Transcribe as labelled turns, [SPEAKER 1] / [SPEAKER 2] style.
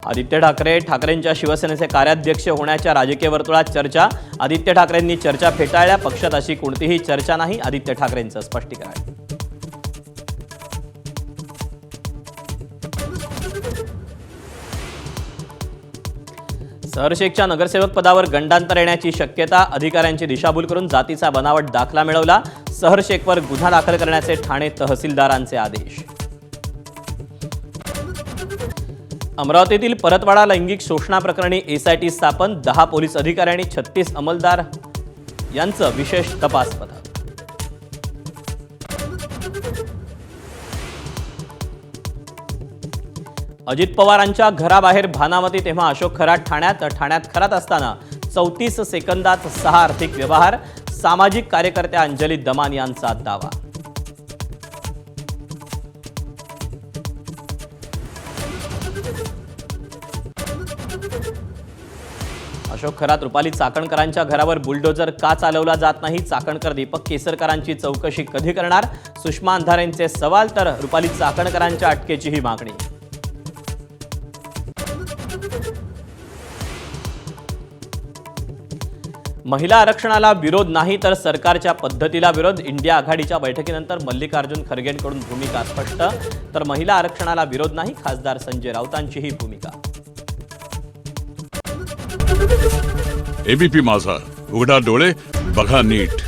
[SPEAKER 1] आदित्य ठाकरेंच्या शिवसेनेचे कार्याध्यक्ष होण्याच्या राजकीय वर्तुळात चर्चा। आदित्य ठाकरेंनी चर्चा फेटाळल्या। पक्षात अशी कोणतीही चर्चा नाही, आदित्य ठाकरेंचं स्पष्टीकरण। सहरशेकच्या नगरसेवक पदावर गंडांतर येण्याची शक्यता। अधिकाऱ्यांची दिशाभूल करून जातीचा बनावट दाखला मिळवला। सहरशेकवर गुन्हा दाखल करण्याचे ठाणे तहसीलदारांचे आदेश। अमरावतीतील परतवाडा लैंगिक शोषणाप्रकरणी एसआयटी स्थापन। 10 पोलीस अधिकारी आणि 36 अंमलदार यांचं विशेष तपास पथक। अजित पवारांच्या घराबाहेर भानामती, तेव्हा अशोक खरात ठाण्यात खरात असताना 34 सेकंदात 6 आर्थिक व्यवहार। सामाजिक कार्यकर्त्या अंजली दमान यांचा दावा। अशोक खरात रुपाली चाकणकरांच्या घरावर बुलडोजर का चालवला जात नाही? चाकणकर दीपक केसरकरांची चौकशी कधी करणार? सुषमा अंधारेंचे सवाल, तर रुपाली चाकणकरांच्या अटकेचीही मागणी। महिला आरक्षणाला विरोध नाही, तर सरकारच्या पद्धतीला विरोध। इंडिया आघाडीच्या बैठकीनंतर मल्लिकार्जुन खरगेंकडून भूमिका स्पष्ट। तर महिला आरक्षणाला विरोध नाही, खासदार संजय राऊतांचीही भूमिका।
[SPEAKER 2] एबीपी माझा, उघडा डोळे बघा नीट।